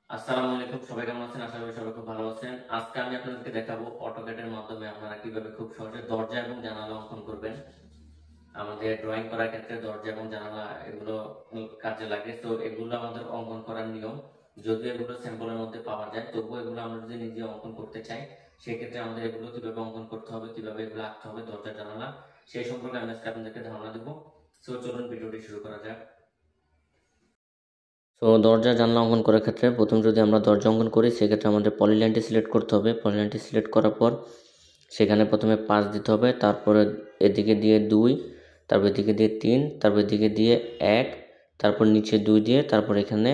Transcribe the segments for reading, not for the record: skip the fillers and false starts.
আসসালামু আলাইকুম, সবাই কেমন আছেন? আশা করি সবাই খুব ভালো আছেন। আজকে আমি আপনাদেরকে দেখাবো অটোক্যাডের মাধ্যমে আপনারা কিভাবে খুব সহজে দরজা এবং জানালা অঙ্কন করবেন। আমাদের ড্রয়িং করার ক্ষেত্রে দরজা এবং জানালা এগুলো কাজে লাগে। তো এগুলো আমাদের অঙ্কন করার নিয়ম। যদিও এগুলো স্যাম্পলের মধ্যে পাওয়া যায়, তবুও এগুলো আমরা যদি নিজে অঙ্কন করতে চাই, সেক্ষেত্রে আমাদের এগুলো কিভাবে অঙ্কন করতে হবে, কিভাবে এগুলো আঁকতে হবে দরজা জানালা, সেই সম্পর্কে আমি আজকে আপনাদেরকে ধারণা দেবো। সো চলুন ভিডিওটি শুরু করা যাক। তো দরজা জানলা অঙ্কন করার ক্ষেত্রে প্রথম যদি আমরা দরজা অঙ্কন করি, সেক্ষেত্রে আমাদের পলিলাইনটি সিলেক্ট করতে হবে। পলিলাইনটি সিলেক্ট করার পর সেখানে প্রথমে 5 দিতে হবে, তারপরে এদিকে দিয়ে 2, তারপর এদিকে দিয়ে 3, তারপর এদিকে দিয়ে 1, তারপর নিচে 2 দিয়ে, তারপর এখানে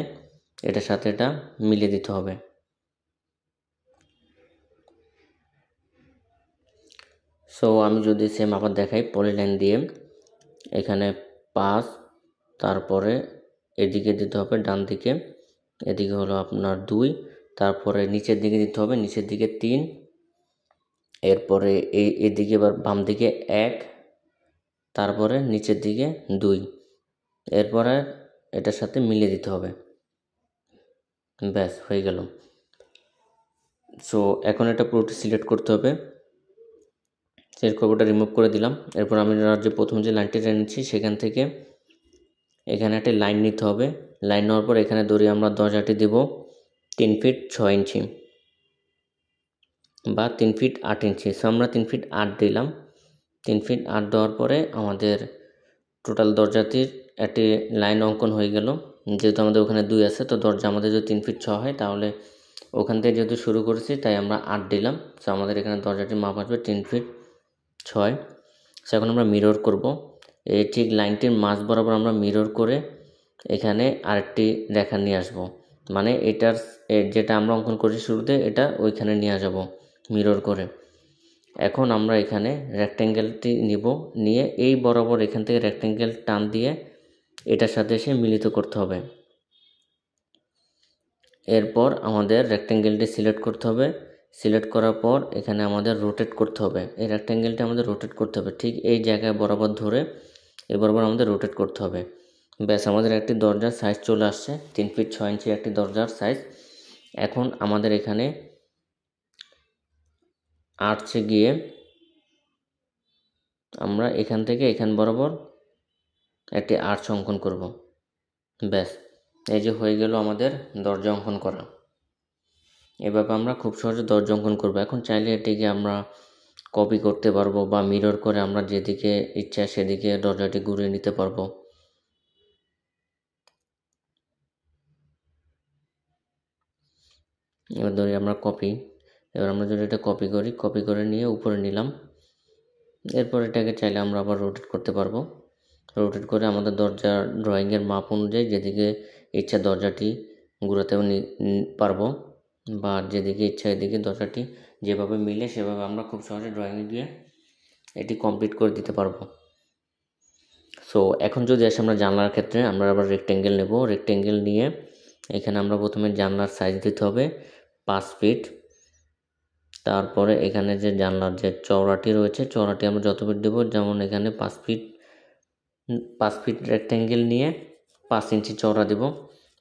এটার সাথে এটা মিলিয়ে দিতে হবে। সো আমি যদি সেম আবার দেখাই, পলিলাইন দিয়ে এখানে 5, তারপরে এদিকে দিতে হবে ডান দিকে, এদিকে হলো আপনার 2, তারপরে নিচের দিকে দিতে হবে, নিচের দিকে 3, এরপরে এদিকে এবার বাম দিকে 1, তারপরে নিচের দিকে 2, এরপরে এটার সাথে মিলিয়ে দিতে হবে। ব্যাস হয়ে গেল। সো এখন এটা পুরোটা সিলেক্ট করতে হবে। সিলেক্ট করে ওটা রিমুভ করে দিলাম। এরপর আমি যে প্রথম যে লাইনটি নিচ্ছি, সেখান থেকে এখানে একটা লাইন নিতে হবে। লাইন নেওয়ার পর এখানে ধরে আমরা দরজাটি দেব 3 ফিট 6 ইঞ্চি বা 3 ফিট 8 ইঞ্চি। সো আমরা 3 ফিট 8 দিলাম। 3 ফিট 8 দেওয়ার পরে আমাদের টোটাল দরজাটির একটি লাইন অঙ্কন হয়ে গেল। যেহেতু আমাদের ওখানে 2 আছে, তো দরজা আমাদের যদি 3 ফিট 6 হয়, তাহলে ওখান থেকে যেহেতু শুরু করেছি, তাই আমরা 8 দিলাম। সো আমাদের এখানে দরজাটির মাপ আসবে 3 ফিট 6। সো এখন আমরা মিরর করব। এই ঠিক লাইনটির মাঝ বরাবর আমরা মিরর করে এখানে আরেকটি রেখা নিয়ে আসব। মানে এটার যেটা আমরা অঙ্কন করেছি শুরুতে, এটা ওইখানে নিয়ে যাব মিরর করে। এখন আমরা এখানে রেক্ট্যাঙ্গেলটি নিব, নিয়ে এই বরাবর এখান থেকে রেক্ট্যাঙ্গেল টান দিয়ে এটার সাথে এসে মিলিত করতে হবে। এরপর আমাদের রেক্ট্যাঙ্গেলটি সিলেক্ট করতে হবে। সিলেক্ট করার পর এখানে আমাদের রোটেট করতে হবে। এই রেক্ট্যাঙ্গেলটি আমাদের রোটেট করতে হবে ঠিক এই জায়গায় বরাবর ধরে, এই বরাবর আমাদের রোটেট করতে হবে। ব্যাস আমাদের একটি দরজার সাইজ চলে আসছে, 3 ফিট 6 ইঞ্চি একটি দরজার সাইজ। এখন আমাদের এখানে আর্চে গিয়ে আমরা এখান থেকে এখান বরাবর একটি আর্চ অঙ্কন করব। ব্যাস এই যে হয়ে গেল আমাদের দরজা অঙ্কন করা। এভাবে আমরা খুব সহজে দরজা অঙ্কন করব। এখন চাইলে এটিকে আমরা কপি করতে পারবো বা মিরর করে আমরা যেদিকে ইচ্ছা সেদিকে দরজাটি ঘুরিয়ে নিতে পারবো। এবার ধরি আমরা কপি। এবার আমরা যদি এটা কপি করি, কপি করে নিয়ে উপরে নিলাম। এরপর এটাকে চাইলে আমরা আবার রোটেট করতে পারবো। রোটেট করে আমাদের দরজার ড্রয়িংয়ের মাপ অনুযায়ী যেদিকে ইচ্ছা দরজাটি ঘুরাতেও পারবো, বা যেদিকে ইচ্ছা এদিকে দরজাটি যেভাবে মিলে সেভাবে আমরা খুব সহজে ড্রয়িংয়ে গিয়ে এটি কমপ্লিট করে দিতে পারবো। সো এখন যদি আসে আমরা জানলার ক্ষেত্রে, আমরা আবার রেক্টেঙ্গেল নেব। রেক্টেঙ্গেল নিয়ে এখানে আমরা প্রথমে জানলার সাইজ দিতে হবে 5 ফিট। তারপরে এখানে যে জানলার যে চওড়াটি রয়েছে, চওড়াটি আমরা যত ফিট দেবো, যেমন এখানে 5 ফিট, 5 ফিট রেক্টেঙ্গেল নিয়ে 5 ইঞ্চি চওড়া দেব।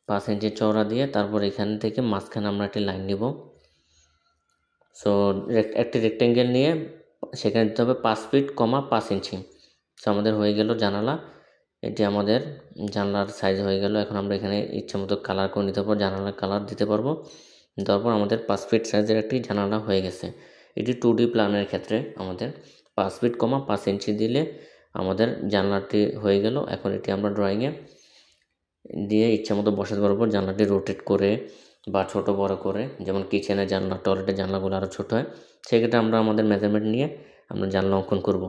5 ইঞ্চি চওড়া দিয়ে তারপর এখান থেকে মাঝখানে আমরা একটি লাইন নেব। সো একটি রেক্টেঙ্গেল নিয়ে সেখানে দিতে হবে 5 ফিট, 5 ইঞ্চি। সো আমাদের হয়ে গেল জানালা। এটি আমাদের জানলার সাইজ হয়ে গেল। এখন আমরা এখানে ইচ্ছা মতো কালার করে নিতে পারবো, জানালার কালার দিতে পারবো। তারপর আমাদের 5 ফিট সাইজের একটি জানালা হয়ে গেছে। এটি 2D প্ল্যানের ক্ষেত্রে আমাদের 5 ফিট, 5 ইঞ্চি দিলে আমাদের জানলাটি হয়ে গেল। এখন এটি আমরা ড্রয়িংয়ে দিয়ে ইচ্ছা মতো বসাতে পারবো, জানলাটি রোটেট করে বা ছোট বড় করে। যেমন কিচেনের জানলা, টয়লেটের জানলাগুলো আরও ছোটো হয়, সেক্ষেত্রে আমরা আমাদের মেজারমেন্ট নিয়ে আমরা জানলা অঙ্কন করব।